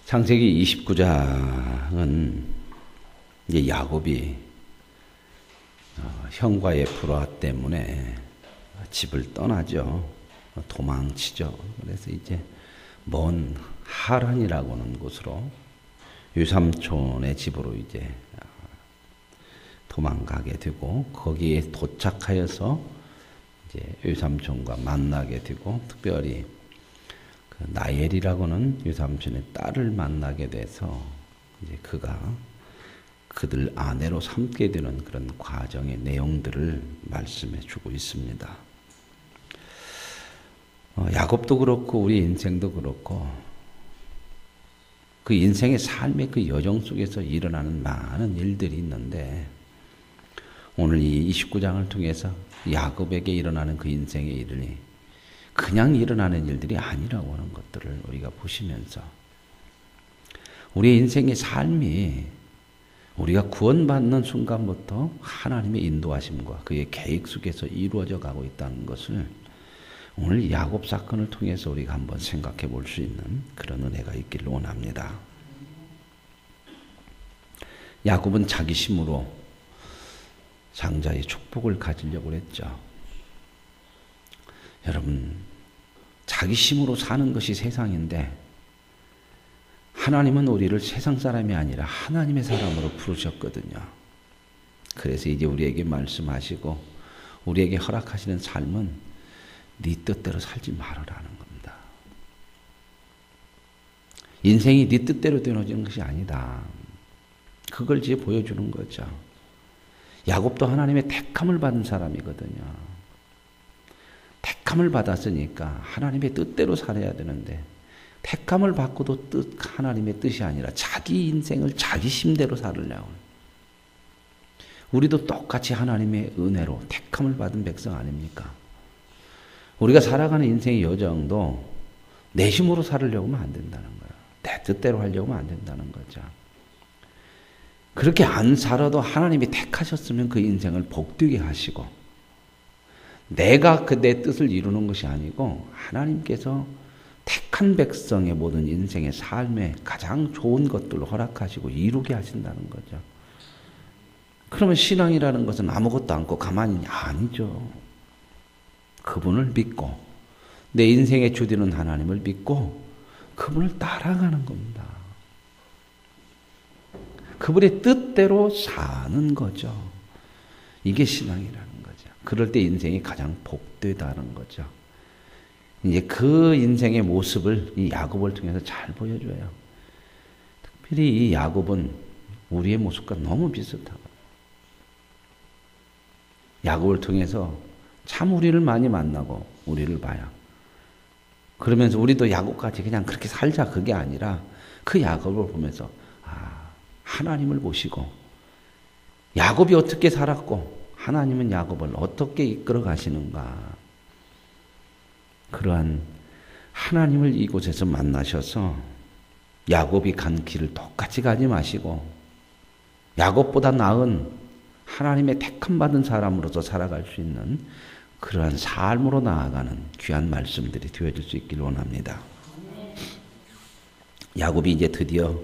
창세기 29장은 이제 야곱이 형과의 불화 때문에 집을 떠나죠. 도망치죠. 그래서 이제 먼 하란이라고 하는 곳으로 유삼촌의 집으로 이제 도망가게 되고, 거기에 도착하여서 이제 유삼촌과 만나게 되고, 특별히 그 나엘이라고는 유삼촌의 딸을 만나게 돼서 이제 그가 그들 아내로 삼게 되는 그런 과정의 내용들을 말씀해 주고 있습니다. 야곱도 그렇고 우리 인생도 그렇고 그 인생의 삶의 그 여정 속에서 일어나는 많은 일들이 있는데, 오늘 이 29장을 통해서 야곱에게 일어나는 그 인생의 일이 그냥 일어나는 일들이 아니라고 하는 것들을 우리가 보시면서, 우리의 인생의 삶이 우리가 구원받는 순간부터 하나님의 인도하심과 그의 계획 속에서 이루어져 가고 있다는 것을 오늘 야곱 사건을 통해서 우리가 한번 생각해 볼 수 있는 그런 은혜가 있기를 원합니다. 야곱은 자기 힘으로 장자의 축복을 가지려고 했죠. 여러분, 자기 힘으로 사는 것이 세상인데 하나님은 우리를 세상 사람이 아니라 하나님의 사람으로 부르셨거든요. 그래서 이제 우리에게 말씀하시고 우리에게 허락하시는 삶은 네 뜻대로 살지 말으라는 겁니다. 인생이 네 뜻대로 되어지는 것이 아니다. 그걸 이제 보여주는 거죠. 야곱도 하나님의 택함을 받은 사람이거든요. 택함을 받았으니까 하나님의 뜻대로 살아야 되는데, 택함을 받고도 하나님의 뜻이 아니라 자기 인생을 자기 힘대로 살으려고. 우리도 똑같이 하나님의 은혜로 택함을 받은 백성 아닙니까? 우리가 살아가는 인생의 여정도 내 힘으로 살으려고 하면 안 된다는 거예요. 내 뜻대로 하려고 하면 안 된다는 거죠. 그렇게 안 살아도 하나님이 택하셨으면 그 인생을 복되게 하시고, 내가 내 뜻을 이루는 것이 아니고 하나님께서 택한 백성의 모든 인생의 삶에 가장 좋은 것들을 허락하시고 이루게 하신다는 거죠. 그러면 신앙이라는 것은 아무것도 않고 가만히 아니죠. 그분을 믿고 내 인생의 주되는 하나님을 믿고 그분을 따라가는 겁니다. 그분의 뜻대로 사는 거죠. 이게 신앙이라는 거죠. 그럴 때 인생이 가장 복되다는 거죠. 이제 그 인생의 모습을 이 야곱을 통해서 잘 보여줘요. 특별히 이 야곱은 우리의 모습과 너무 비슷하고, 야곱을 통해서 참 우리를 많이 만나고 우리를 봐요. 그러면서 우리도 야곱같이 그냥 그렇게 살자, 그게 아니라 그 야곱을 보면서 하나님을 보시고 야곱이 어떻게 살았고 하나님은 야곱을 어떻게 이끌어 가시는가, 그러한 하나님을 이곳에서 만나셔서 야곱이 간 길을 똑같이 가지 마시고 야곱보다 나은 하나님의 택함받은 사람으로서 살아갈 수 있는 그러한 삶으로 나아가는 귀한 말씀들이 되어질 수 있기를 원합니다. 야곱이 이제 드디어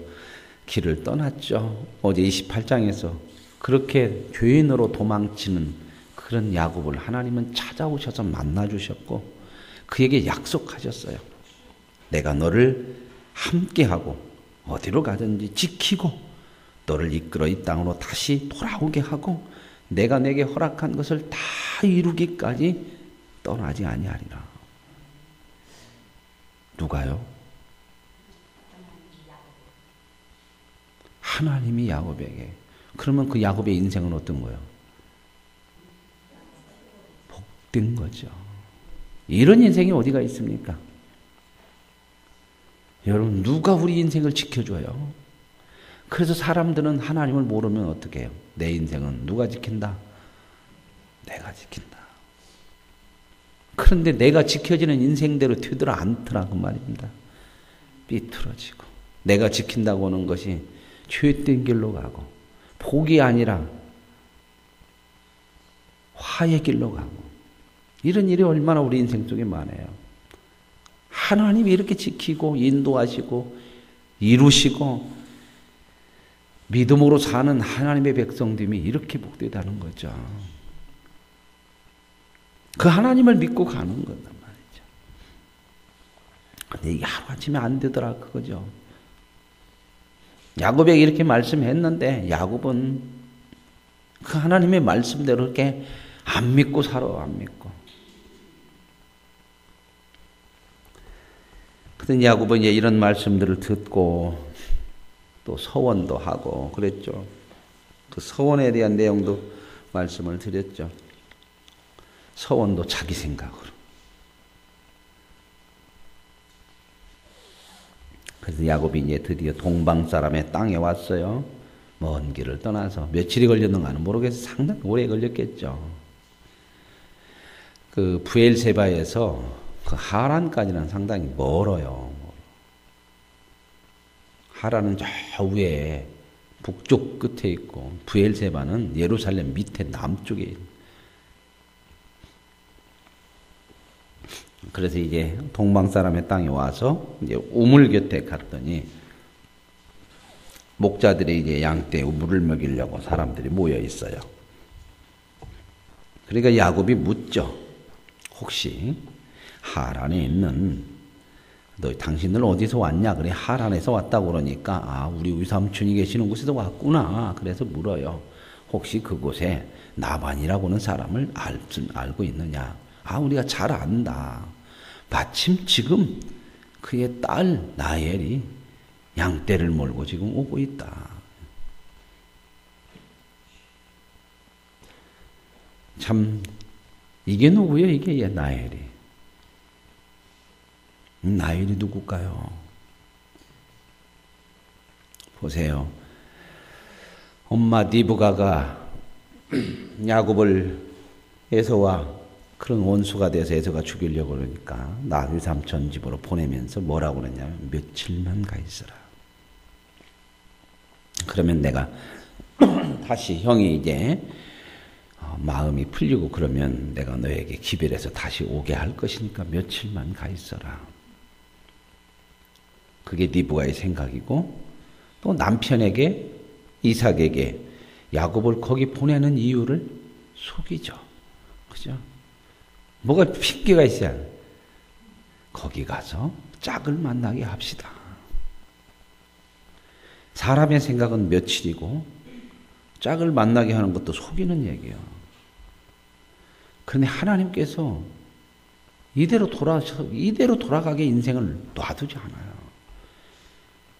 길을 떠났죠. 어제 28장에서 그렇게 죄인으로 도망치는 그런 야곱을 하나님은 찾아오셔서 만나주셨고 그에게 약속하셨어요. 내가 너를 함께하고 어디로 가든지 지키고 너를 이끌어 이 땅으로 다시 돌아오게 하고 내가 내게 허락한 것을 다 이루기까지 떠나지 아니하리라. 누가요? 하나님이 야곱에게. 그러면 그 야곱의 인생은 어떤 거예요? 복된 거죠. 이런 인생이 어디가 있습니까? 여러분, 누가 우리 인생을 지켜줘요? 그래서 사람들은 하나님을 모르면 어떻게 해요? 내 인생은 누가 지킨다? 내가 지킨다. 그런데 내가 지켜지는 인생대로 되더라 않더라 그 말입니다. 삐뚤어지고 내가 지킨다고 하는 것이 죄된 길로 가고 복이 아니라 화의 길로 가고, 이런 일이 얼마나 우리 인생 속에 많아요. 하나님이 이렇게 지키고 인도하시고 이루시고 믿음으로 사는 하나님의 백성들이 이렇게 복되다는 거죠. 그 하나님을 믿고 가는 거단 말이죠. 근데 이게 하루아침에 안 되더라 그거죠. 야곱에게 이렇게 말씀했는데 야곱은 그 하나님의 말씀대로 이렇게 안 믿고 살아. 안 믿고. 그런데 야곱은 이제 이런 말씀들을 듣고 또 서원도 하고 그랬죠. 그 서원에 대한 내용도 말씀을 드렸죠. 서원도 자기 생각으로. 그래서 야곱이 이제 드디어 동방 사람의 땅에 왔어요. 먼 길을 떠나서 며칠이 걸렸는가는 모르겠어요. 상당히 오래 걸렸겠죠. 그 브엘세바에서 그 하란까지는 상당히 멀어요. 하란은 저 위에 북쪽 끝에 있고 브엘세바는 예루살렘 밑에 남쪽에 있는. 그래서 이제 동방 사람의 땅에 와서 이제 우물 곁에 갔더니 목자들이 이제 양떼에 물을 먹이려고 사람들이 모여 있어요. 그러니까 야곱이 묻죠. 혹시 하란에 있는 너 당신들 어디서 왔냐? 그래 하란에서 왔다고 그러니까 아 우리 외삼촌이 계시는 곳에서 왔구나. 그래서 물어요. 혹시 그곳에 나반이라고는 사람을 알고 있느냐? 아 우리가 잘 안다. 마침 지금 그의 딸 나엘이 양떼를 몰고 지금 오고 있다. 참 이게 누구예요? 이게 나엘이. 나엘이 누굴까요? 보세요. 엄마 리브가가 야곱을 에서와 그런 원수가 돼서 에서가 죽이려고 그러니까 나 외삼촌 집으로 보내면서 뭐라고 그러냐면 며칠만 가 있어라. 그러면 내가 다시 형이 이제 마음이 풀리고 그러면 내가 너에게 기별해서 다시 오게 할 것이니까 며칠만 가 있어라. 그게 리브가의 생각이고 또 남편에게 이삭에게 야곱을 거기 보내는 이유를 속이죠. 그죠? 뭐가 핑계가 있어야 거기 가서 짝을 만나게 합시다. 사람의 생각은 며칠이고 짝을 만나게 하는 것도 속이는 얘기예요. 그런데 하나님께서 이대로 돌아가게 인생을 놔두지 않아요.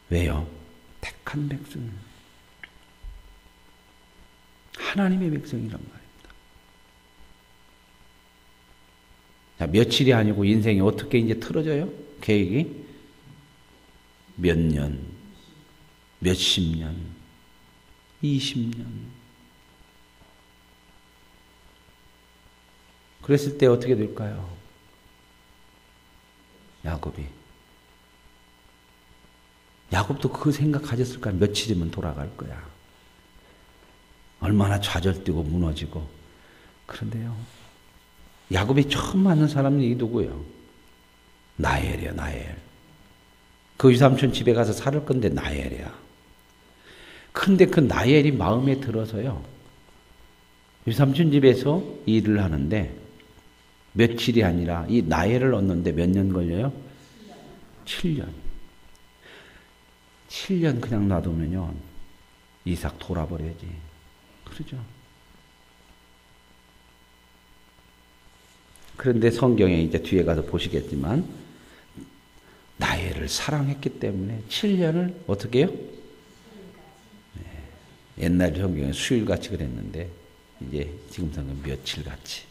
왜요? 택한 백성. 하나님의 백성이란 말입니다. 자, 며칠이 아니고 인생이 어떻게 이제 틀어져요? 계획이? 몇 년, 몇십 년, 20년. 그랬을 때 어떻게 될까요? 야곱도 그 생각 가졌을까? 며칠이면 돌아갈 거야. 얼마나 좌절되고 무너지고. 그런데요. 야곱이 처음 만난 사람이 누구예요? 나엘이야, 나엘. 그 외삼촌 집에 가서 살을 건데 나엘이야. 근데 그 나엘이 마음에 들어서요. 외삼촌 집에서 일을 하는데 며칠이 아니라 이 나엘을 얻는데 몇 년 걸려요? 7년. 7년 그냥 놔두면요. 이삭 돌아버려야지. 그러죠. 그런데 성경에 이제 뒤에 가서 보시겠지만 나엘을 사랑했기 때문에 7년을 어떻게 해요? 네. 옛날 성경에 수일같이 그랬는데 이제 지금 성경 며칠같이.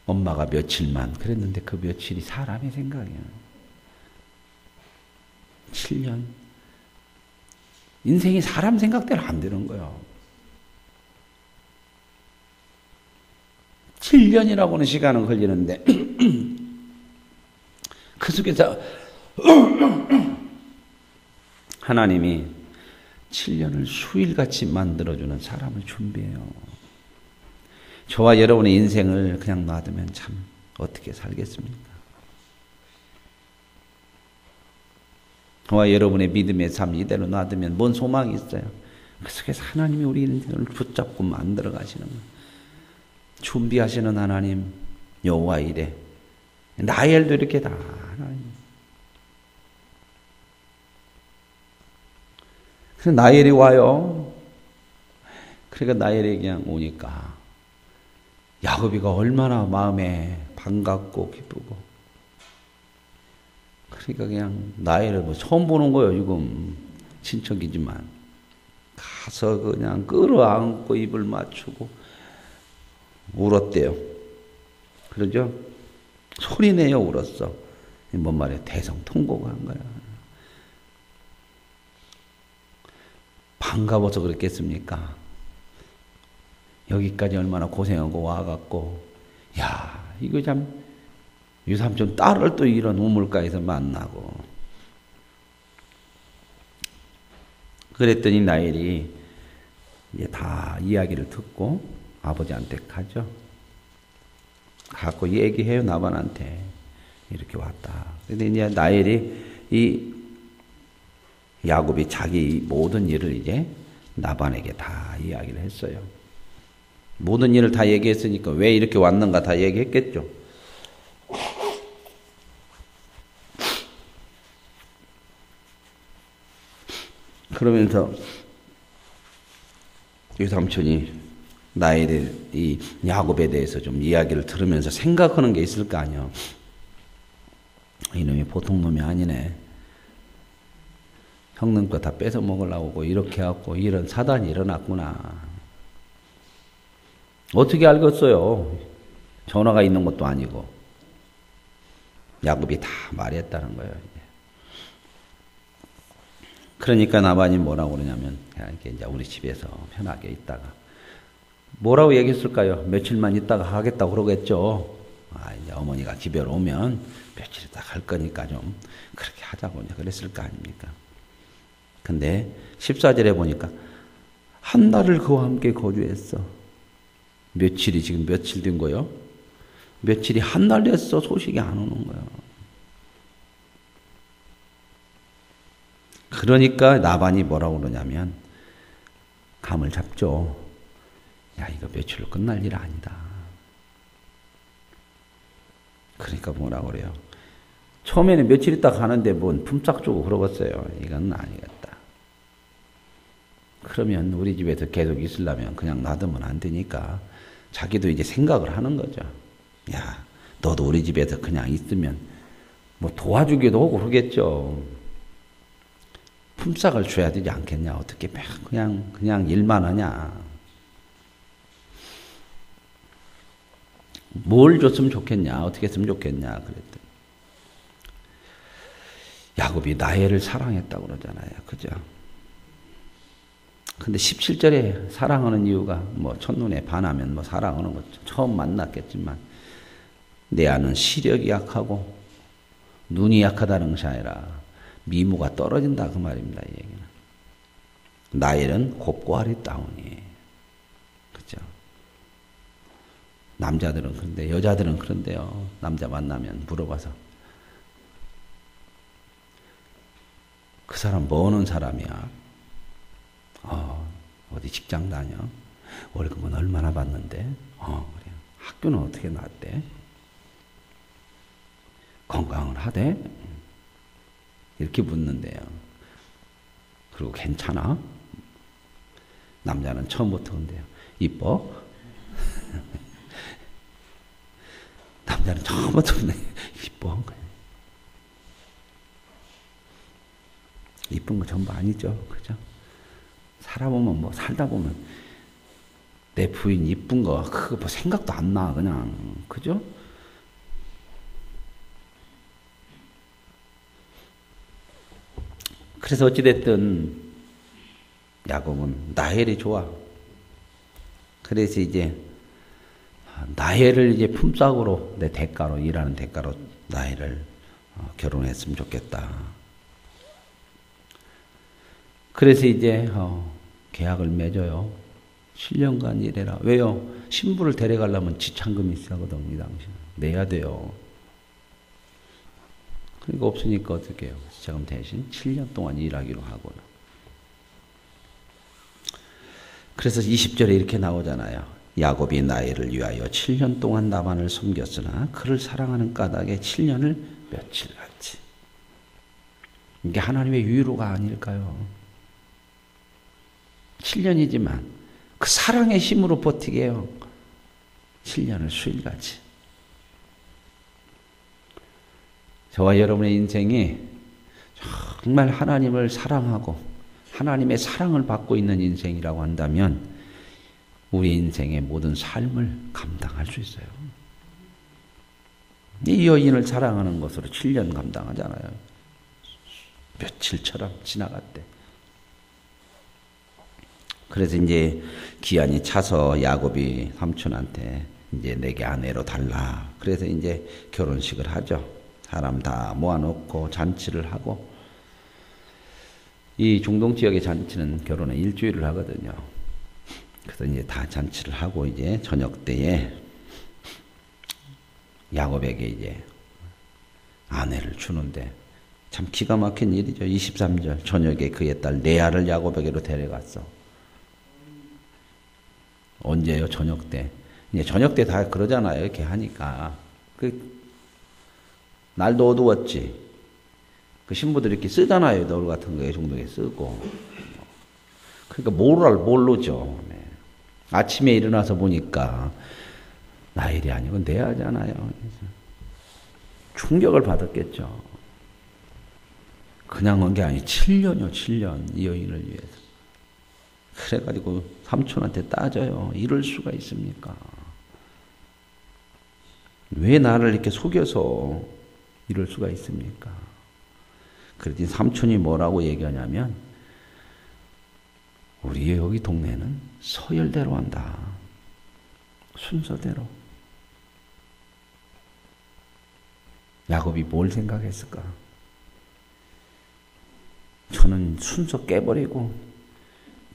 엄마가 며칠만 그랬는데 그 며칠이 사람의 생각이에요. 7년. 인생이 사람 생각대로 안 되는 거예요. 7년이라고는 시간은 걸리는데 그 속에서 하나님이 7년을 수일같이 만들어주는 사람을 준비해요. 저와 여러분의 인생을 그냥 놔두면 참 어떻게 살겠습니까? 저와 여러분의 믿음의 삶 이대로 놔두면 뭔 소망이 있어요? 그 속에서 하나님이 우리 인생을 붙잡고 만들어 가시는 거예요. 준비하시는 하나님, 여호와 이레. 나엘도 이렇게 다 하나님. 그래서 나엘이 와요. 그러니까 나엘이 그냥 오니까 야곱이가 얼마나 마음에 반갑고 기쁘고. 그러니까 그냥 나엘을 뭐 처음 보는 거예요. 지금 친척이지만 가서 그냥 끌어안고 입을 맞추고 울었대요. 그러죠? 소리내어 울었어. 뭔 말이야? 대성통곡을 한 거야. 반가워서 그랬겠습니까? 여기까지 얼마나 고생하고 와갖고, 야, 이거 참, 유삼촌 딸을 또 이런 우물가에서 만나고. 그랬더니 나엘이 이제 다 이야기를 듣고 아버지한테 가죠. 갖고 얘기해요, 나반한테. 이렇게 왔다. 근데 이제 나엘이 이 야곱이 자기 모든 일을 이제 나반에게 다 이야기를 했어요. 모든 일을 다 얘기했으니까 왜 이렇게 왔는가 다 얘기했겠죠. 그러면서 유삼촌이 나엘의 이 야곱에 대해서 좀 이야기를 들으면서 생각하는 게 있을 거 아니야. 이놈이 보통 놈이 아니네. 형님 거 다 뺏어 먹으려고 이렇게 하고 이런 사단이 일어났구나. 어떻게 알겠어요? 전화가 있는 것도 아니고. 야곱이 다 말했다는 거예요. 그러니까 나반이 뭐라고 그러냐면, 이렇게 이제 우리 집에서 편하게 있다가. 뭐라고 얘기했을까요? 며칠만 있다가 하겠다고 그러겠죠. 이제 어머니가 집에 오면 며칠 있다가 할 거니까 좀 그렇게 하자고 이제 그랬을 거 아닙니까? 근데 14절에 보니까 한 달을 그와 함께 거주했어. 며칠이 지금 며칠 된 거요? 며칠이 한 달 됐어. 소식이 안 오는 거예요. 그러니까 나반이 뭐라고 그러냐면 감을 잡죠. 야, 이거 며칠로 끝날 일 아니다. 그러니까 뭐라고 그래요? 처음에는 며칠 있다 가는데 뭔 품삯 주고 그러겠어요. 이건 아니겠다. 그러면 우리 집에서 계속 있으려면 그냥 놔두면 안 되니까 자기도 이제 생각을 하는 거죠. 야, 너도 우리 집에서 그냥 있으면 뭐 도와주기도 하고 그러겠죠. 품삯을 줘야 되지 않겠냐. 어떻게 그냥 일만 하냐. 뭘 줬으면 좋겠냐. 어떻게 했으면 좋겠냐. 그랬더니 야곱이 나엘을 사랑했다고 그러잖아요. 그죠? 근데 17절에 사랑하는 이유가 뭐 첫눈에 반하면 뭐 사랑하는 거 처음 만났겠지만 내 아는 시력이 약하고 눈이 약하다는 것이 아니라 미모가 떨어진다 그 말입니다. 이 얘기는. 나엘은 곱고 아리따우니. 그죠? 남자들은 그런데 여자들은 그런데요. 남자 만나면 물어봐서 그 사람 뭐 하는 사람이야? 어디 직장 다녀? 월급은 얼마나 받는데? 그래. 학교는 어떻게 나왔대? 건강을 하대? 이렇게 묻는데요. 그리고 괜찮아? 남자는 처음부터 근데요. 이뻐? 남자는 처음부터 근데 이뻐? 이쁜 거 전부 아니죠. 그죠? 살아보면 뭐 살다 보면 내 부인 이쁜 거 그거 뭐 생각도 안 나. 그냥. 그죠? 그래서 어찌됐든 야곱은 나헬이 좋아. 그래서 이제 나헬을 이제 품삯으로 내 대가로 일하는 대가로 나헬을 결혼했으면 좋겠다. 그래서 이제 계약을 맺어요. 7년간 일해라. 왜요? 신부를 데려가려면 지참금이 있어거든. 이 당시는 내야 돼요. 그러니까 없으니까 어떻게 해요? 지금 대신 7년 동안 일하기로 하고요. 그래서 20절에 이렇게 나오잖아요. 야곱이 나엘을 위하여 7년 동안 라반을 섬겼으나 그를 사랑하는 까닭에 7년을 며칠 갔지. 이게 하나님의 위로가 아닐까요? 7년이지만 그 사랑의 힘으로 버티게 해요. 7년을 수일같이. 저와 여러분의 인생이 정말 하나님을 사랑하고 하나님의 사랑을 받고 있는 인생이라고 한다면 우리 인생의 모든 삶을 감당할 수 있어요. 이 여인을 사랑하는 것으로 7년 감당하잖아요. 며칠처럼 지나갔대. 그래서 이제 기한이 차서 야곱이 삼촌한테 이제 내게 아내로 달라. 그래서 이제 결혼식을 하죠. 사람 다 모아놓고 잔치를 하고, 이 중동 지역의 잔치는 결혼에 일주일을 하거든요. 그래서 이제 다 잔치를 하고 이제 저녁 때에 야곱에게 이제 아내를 주는데 참 기가 막힌 일이죠. 23절 저녁에 그의 딸 레아를 야곱에게로 데려갔어. 언제요? 저녁 때. 이제 저녁 때 다 그러잖아요. 이렇게 하니까. 날도 어두웠지. 그 신부들이 이렇게 쓰잖아요. 너울 같은 거에 중동에 쓰고. 그러니까 모르죠. 네. 아침에 일어나서 보니까 나일이 아니고 레아잖아요. 충격을 받았겠죠. 그냥 온 게 아니고 7년이요. 7년. 이 여인을 위해서. 그래가지고 삼촌한테 따져요. 이럴 수가 있습니까? 왜 나를 이렇게 속여서 이럴 수가 있습니까? 그랬더니 삼촌이 뭐라고 얘기하냐면 우리 여기 동네는 서열대로 한다. 순서대로. 야곱이 뭘 생각했을까? 저는 순서 깨버리고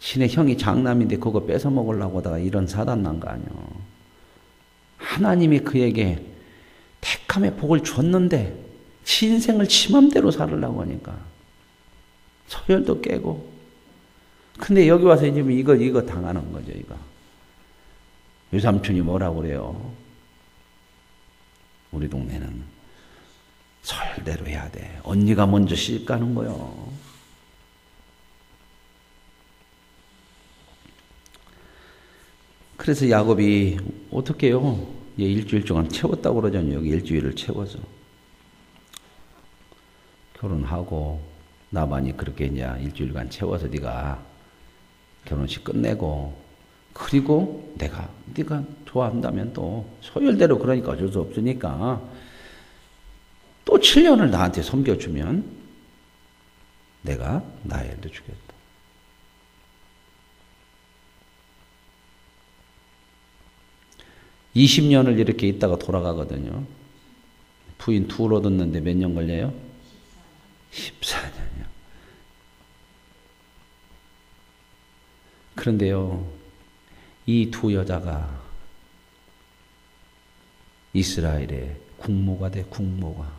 친의 형이 장남인데 그거 뺏어 먹으려고 하다가 이런 사단 난 거 아니야. 하나님이 그에게 택함의 복을 줬는데 지 인생을 지 맘대로 살으려고 하니까 서열도 깨고. 근데 여기 와서 지금 이거 당하는 거죠. 이거. 외삼촌이 뭐라고 그래요? 우리 동네는 서열대로 해야 돼. 언니가 먼저 시집 가는 거요. 그래서 야곱이 어떻게 해요? 일주일 동안 채웠다고 그러잖아요. 여기 일주일을 채워서. 결혼하고 나만이 그렇게 이제 일주일간 채워서 네가 결혼식 끝내고, 그리고 네가 좋아한다면 또 서열대로, 그러니까 어쩔 수 없으니까 또 7년을 나한테 섬겨주면 내가 나엘도 주겠다. (20년을) 이렇게 있다가 돌아가거든요. 부인 둘 얻었는데 몇 년 걸려요? 14년이요. 그런데요, 이 두 여자가 이스라엘의 국모가 돼. 국모가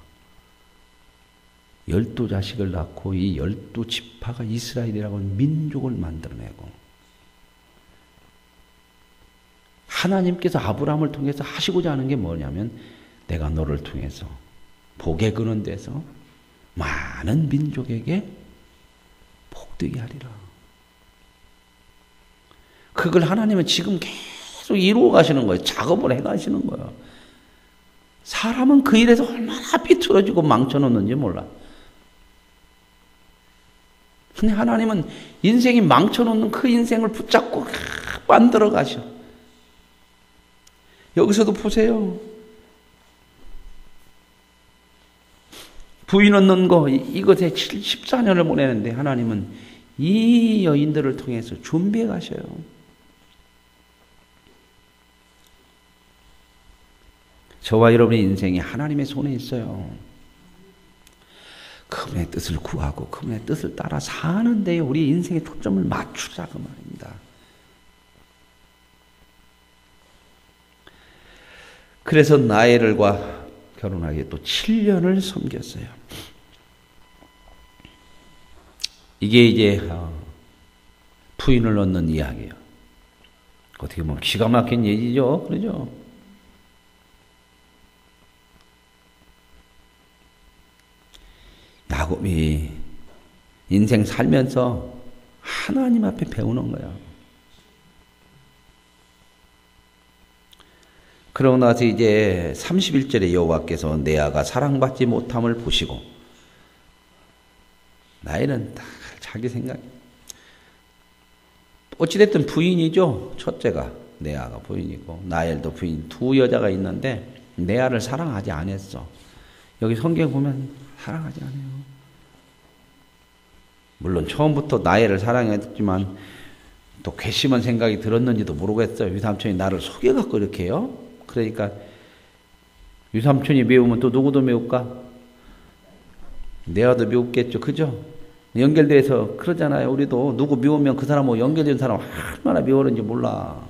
12자식을 낳고 이 12지파가 이스라엘이라고 하는 민족을 만들어내고, 하나님께서 아브라함을 통해서 하시고자 하는 게 뭐냐면 내가 너를 통해서 복에 그는 데서 많은 민족에게 복되게 하리라. 그걸 하나님은 지금 계속 이루어 가시는 거예요. 작업을 해 가시는 거예요. 사람은 그 일에서 얼마나 비틀어지고 망쳐놓는지 몰라. 근데 하나님은 인생이 망쳐놓는 그 인생을 붙잡고 만들어 가셔. 여기서도 보세요. 부인 얻는 거, 이것에 14년을 보내는데 하나님은 이 여인들을 통해서 준비해 가셔요. 저와 여러분의 인생이 하나님의 손에 있어요. 그분의 뜻을 구하고 그분의 뜻을 따라 사는 데에 우리 인생의 초점을 맞추자고 말입니다. 그래서 나엘과 결혼하기 또 7년을 섬겼어요. 이게 이제 부인을 얻는 이야기예요. 어떻게 보면 기가 막힌 얘기죠. 그러죠? 야곱이 인생 살면서 하나님 앞에 배우는 거야. 그러고 나서 이제 31절에 여호와께서 레아가 사랑받지 못함을 보시고, 나일은 다 자기 생각, 어찌됐든 부인이죠. 첫째가 레아가 부인이고 나엘도 부인, 두 여자가 있는데 레아를 사랑하지 않았어. 여기 성경 보면 사랑하지 않아요. 물론 처음부터 나엘을 사랑했지만 또 괘씸한 생각이 들었는지도 모르겠어요. 유삼촌이 나를 속여갖고 이렇게 해요. 그러니까 유삼촌이 미우면 또 누구도 미울까? 레아도 미웠겠죠. 그죠? 연결돼서 그러잖아요. 우리도 누구 미우면 그 사람하고 연결된 사람 얼마나 미워하는지 몰라.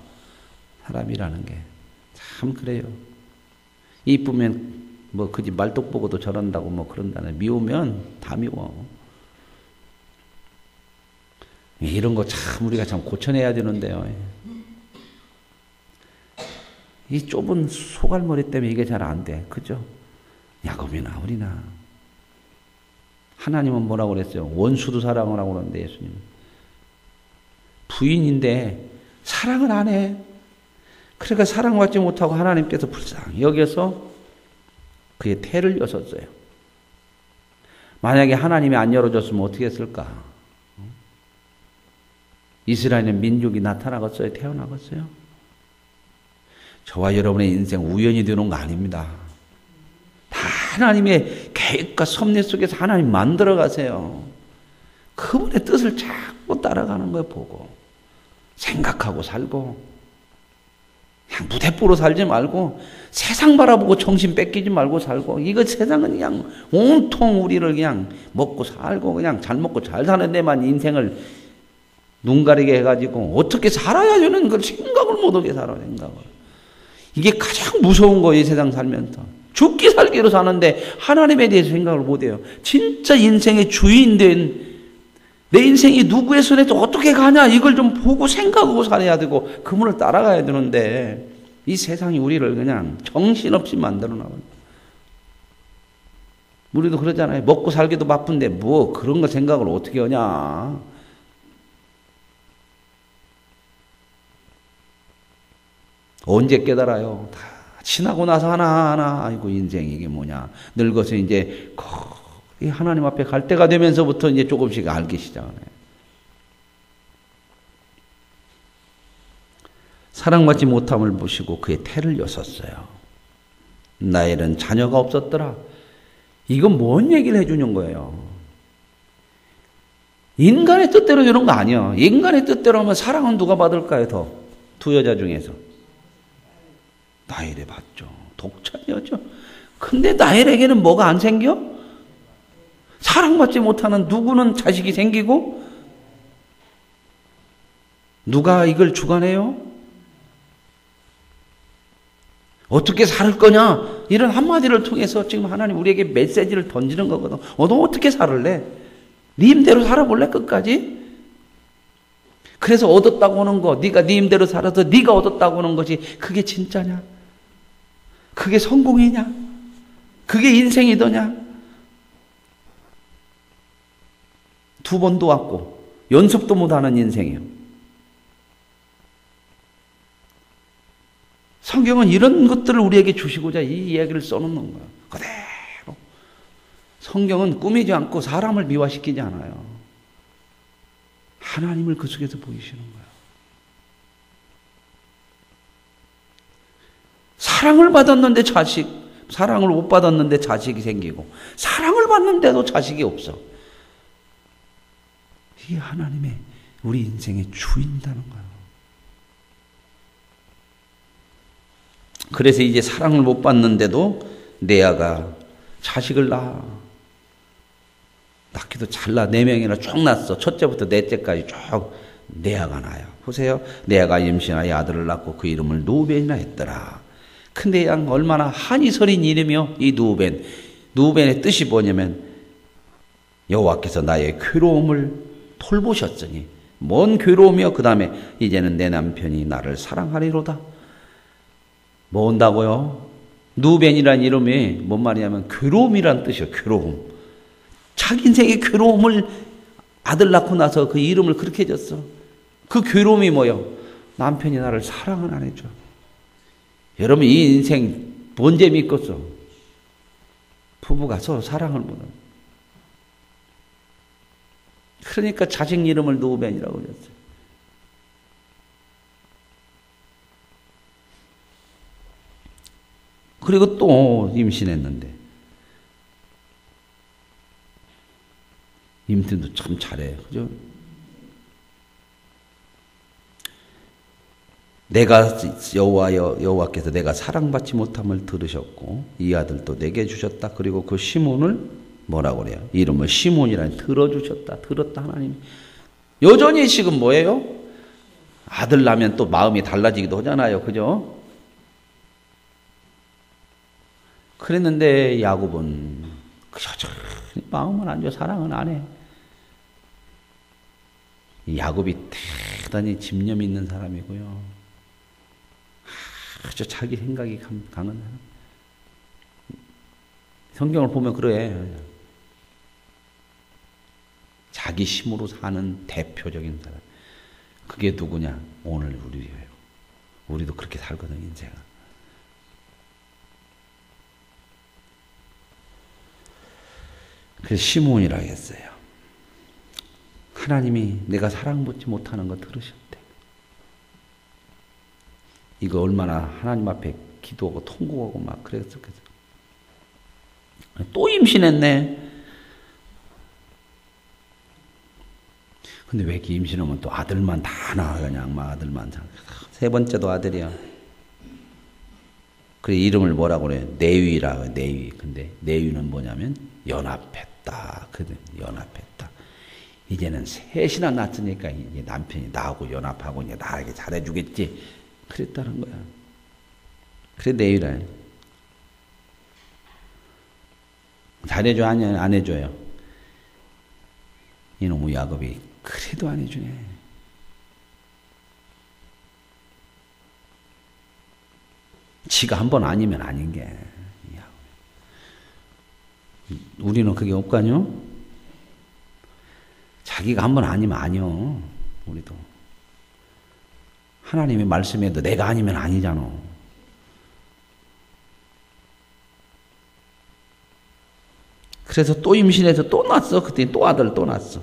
사람이라는 게 참 그래요. 이쁘면 뭐 그지 말뚝 보고도 저런다고 뭐 그런다네. 미우면 다 미워. 이런 거 참 우리가 참 고쳐내야 되는데요. 이 좁은 소갈머리 때문에 이게 잘 안 돼. 그죠? 야곱이나 우리나. 하나님은 뭐라고 그랬어요? 원수도 사랑을 하고 그러는데 예수님은. 부인인데 사랑을 안 해. 그러니까 사랑받지 못하고 하나님께서 불쌍히 여겨서 그의 태를 여셨어요. 만약에 하나님이 안 열어줬으면 어떻게 했을까? 이스라엘의 민족이 나타나겠어요? 태어나겠어요? 저와 여러분의 인생 우연히 되는 거 아닙니다. 다 하나님의 계획과 섭리 속에서 하나님 만들어 가세요. 그분의 뜻을 자꾸 따라가는 거예요. 보고 생각하고 살고, 그냥 무대뽀로 살지 말고 세상 바라보고 정신 뺏기지 말고 살고. 이거 세상은 그냥 온통 우리를 그냥 먹고 살고 그냥 잘 먹고 잘 사는 데만 인생을 눈 가리게 해가지고 어떻게 살아야 되는 걸 생각을 못하게 살아. 생각을. 이게 가장 무서운 거예요. 이 세상 살면서 죽기 살기로 사는데 하나님에 대해서 생각을 못해요. 진짜 인생의 주인 된 내 인생이 누구의 손에 어떻게 가냐, 이걸 좀 보고 생각하고 살아야 되고 그분을 따라가야 되는데 이 세상이 우리를 그냥 정신없이 만들어 놔요. 우리도 그러잖아요. 먹고 살기도 바쁜데 뭐 그런 거 생각을 어떻게 하냐. 언제 깨달아요? 다 지나고 나서 하나하나, 아이고 인생이 이게 뭐냐. 늙어서 이제 거의 하나님 앞에 갈 때가 되면서부터 이제 조금씩 알기 시작하네. 사랑받지 못함을 보시고 그의 태를 여섰어요. 나엘은 자녀가 없었더라. 이건 뭔 얘기를 해주는 거예요? 인간의 뜻대로 되는 거 아니야. 인간의 뜻대로 하면 사랑은 누가 받을까요? 더 두 여자 중에서 나엘이 받죠. 독자녀죠. 근데 나엘에게는 뭐가 안 생겨? 사랑받지 못하는 누구는 자식이 생기고 누가 이걸 주관해요? 어떻게 살 거냐? 이런 한마디를 통해서 지금 하나님 우리에게 메시지를 던지는 거거든. 너 어떻게 살을래? 네 힘대로 살아볼래? 끝까지? 그래서 얻었다고 하는 거, 네가 네 힘대로 살아서 네가 얻었다고 하는 것이 그게 진짜냐? 그게 성공이냐? 그게 인생이더냐? 두 번도 왔고 연습도 못하는 인생이에요. 성경은 이런 것들을 우리에게 주시고자 이 이야기를 써놓는 거예요. 그대로. 성경은 꾸미지 않고 사람을 미화시키지 않아요. 하나님을 그 속에서 보이시는 거예요. 사랑을 받았는데 사랑을 못 받았는데 자식이 생기고, 사랑을 받는데도 자식이 없어. 이게 하나님의 우리 인생의 주인이라는 거예요. 그래서 이제 사랑을 못 받는데도 레아가 자식을 낳기도 잘 낳아. 4명이나 쭉 낳았어. 첫째부터 넷째까지 쭉 레아가 낳아요. 보세요. 레아가 임신하여 아들을 낳고 그 이름을 루벤이라 했더라. 근데 양 얼마나 한이 서린 이름이요. 이 누우벤. 누우벤의 뜻이 뭐냐면 여호와께서 나의 괴로움을 돌보셨으니. 뭔 괴로움이요? 그 다음에 이제는 내 남편이 나를 사랑하리로다. 뭐 온다고요? 누벤이란 이름이 뭔 말이냐면 괴로움이란 뜻이에요. 괴로움. 자기 인생의 괴로움을 아들 낳고 나서 그 이름을 그렇게 줬어. 그 괴로움이 뭐요? 남편이 나를 사랑을 안 해줘. 여러분 이 인생 뭔 재미 있겠어? 부부가 서로 사랑을 못하는. 그러니까 자식 이름을 누벤이라고 그랬어요. 그리고 또 임신했는데 임신도 참 잘해. 그죠? 내가 여호와께서 내가 사랑받지 못함을 들으셨고 이 아들도 내게 주셨다. 그리고 그 시몬을 뭐라고 그래요? 이름을 시몬이라니 들어주셨다. 들었다 하나님. 여전히 지금 뭐예요? 아들 낳으면 또 마음이 달라지기도 하잖아요. 그죠? 그랬는데 야곱은 여전히 마음은 안 줘. 사랑은 안 해. 야곱이 대단히 집념이 있는 사람이고요. 아주 자기 생각이 강한 사람. 성경을 보면 그래. 자기 힘으로 사는 대표적인 사람. 그게 누구냐? 오늘 우리예요. 우리도 그렇게 살거든, 인생은. 그래서 시몬이라고 했어요. 하나님이 내가 사랑받지 못하는 거 들으셨대. 이거 얼마나 하나님 앞에 기도하고 통곡하고 막 그랬었겠어. 또 임신했네. 근데 왜 이렇게 임신하면 또 아들만 다 낳아, 그냥 막 아들만. 세 번째도 아들이야. 그래 이름을 뭐라고 그래? 내위라. 내위. 근데 내위는 뭐냐면 연합했다. 그래 연합했다. 이제는 셋이나 낳았으니까 이제 남편이 나하고 연합하고 이제 나에게 잘해주겠지. 그랬다는 거야. 그래 내위라. 잘해줘 아니야 안 해줘요? 이놈의 야곱이 그래도 안 해주네. 지가 한 번 아니면 아닌 게. 우리는 그게 없거든요. 자기가 한 번 아니면 아니요. 우리도. 하나님의 말씀에도 내가 아니면 아니잖아. 그래서 또 임신해서 또 낳았어. 그때 또 아들 또 낳았어.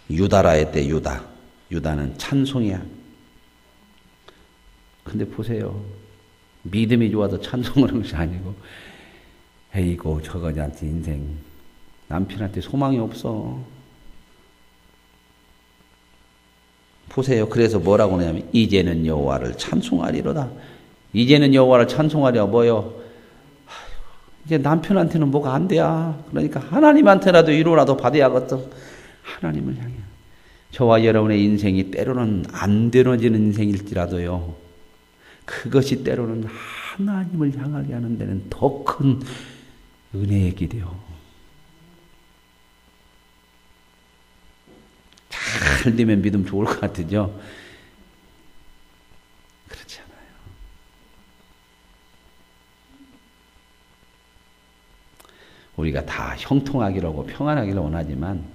유다라 했대. 유다. 유다는 찬송이야. 근데 보세요. 믿음이 좋아서 찬송을 하는 것이 아니고 에이고 저거한테 인생 남편한테 소망이 없어. 보세요. 그래서 뭐라고 하냐면 이제는 여호와를 찬송하리로다. 이제는 여호와를 찬송하려 뭐요? 이제 남편한테는 뭐가 안 돼야. 그러니까 하나님한테라도 위로라도 받아야겠어. 하나님을 향해. 저와 여러분의 인생이 때로는 안 되어지는 인생일지라도요. 그것이 때로는 하나님을 향하게 하는 데는 더 큰 은혜의 길이요. 잘 되면 믿음 좋을 것 같으죠? 그렇지 않아요. 우리가 다 형통하기를 하고 평안하기를 원하지만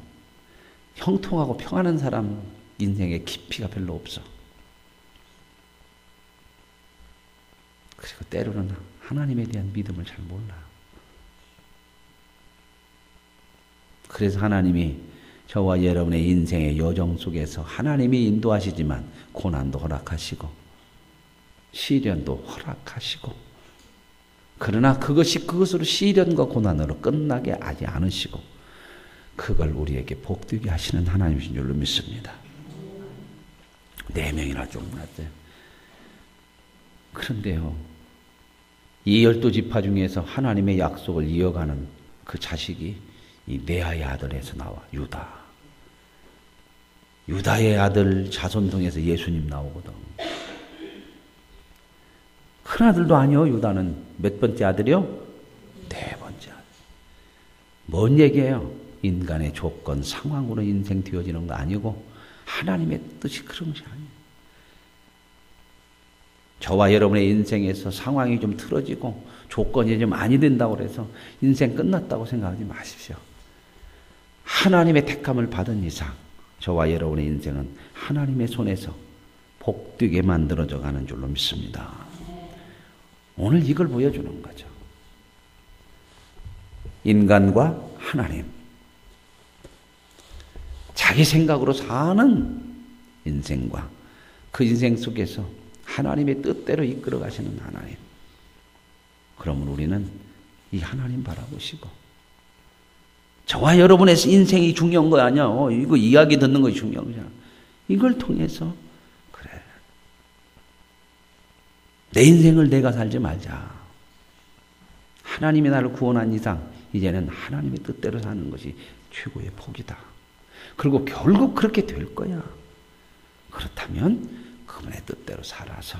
형통하고 평안한 사람 인생의 깊이가 별로 없어. 그리고 때로는 하나님에 대한 믿음을 잘 몰라. 그래서 하나님이 저와 여러분의 인생의 여정 속에서 하나님이 인도하시지만 고난도 허락하시고 시련도 허락하시고 그러나 그것으로 시련과 고난으로 끝나게 하지 않으시고 그걸 우리에게 복되게 하시는 하나님이신 줄로 믿습니다. 4명이나 좀 났어요. 그런데요. 이 12지파 중에서 하나님의 약속을 이어가는 그 자식이 이 레아의 아들에서 나와. 유다. 유다의 아들 자손 등에서 예수님 나오거든. 큰 아들도 아니요. 유다는 몇 번째 아들이요? 네 번째 아들. 뭔 얘기예요? 인간의 조건, 상황으로 인생 뒤어지는 거 아니고 하나님의 뜻이 그런 것이 아니에요. 저와 여러분의 인생에서 상황이 좀 틀어지고 조건이 좀 많이 된다고 해서 인생 끝났다고 생각하지 마십시오. 하나님의 택함을 받은 이상 저와 여러분의 인생은 하나님의 손에서 복되게 만들어져 가는 줄로 믿습니다. 오늘 이걸 보여주는 거죠. 인간과 하나님. 자기 생각으로 사는 인생과 그 인생 속에서 하나님의 뜻대로 이끌어 가시는 하나님. 그러면 우리는 이 하나님 바라보시고 저와 여러분의 인생이 중요한 거 아니야. 이거 이야기 듣는 것이 중요한 거잖아. 이걸 통해서 그래. 내 인생을 내가 살지 말자. 하나님이 나를 구원한 이상 이제는 하나님의 뜻대로 사는 것이 최고의 복이다. 그리고 결국 그렇게 될 거야. 그렇다면 그분의 뜻대로 살아서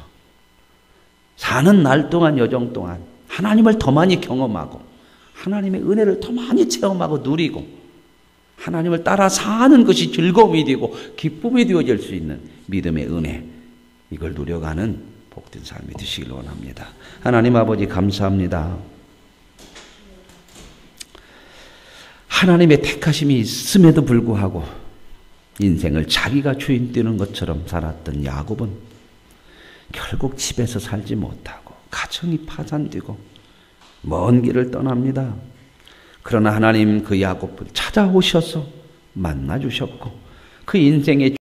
사는 날 동안 여정 동안 하나님을 더 많이 경험하고 하나님의 은혜를 더 많이 체험하고 누리고 하나님을 따라 사는 것이 즐거움이 되고 기쁨이 되어질 수 있는 믿음의 은혜, 이걸 누려가는 복된 삶이 되시길 원합니다. 하나님 아버지 감사합니다. 하나님의 택하심이 있음에도 불구하고 인생을 자기가 주인 되는 것처럼 살았던 야곱은 결국 집에서 살지 못하고 가정이 파산되고 먼 길을 떠납니다. 그러나 하나님 그 야곱을 찾아오셔서 만나주셨고 그 인생의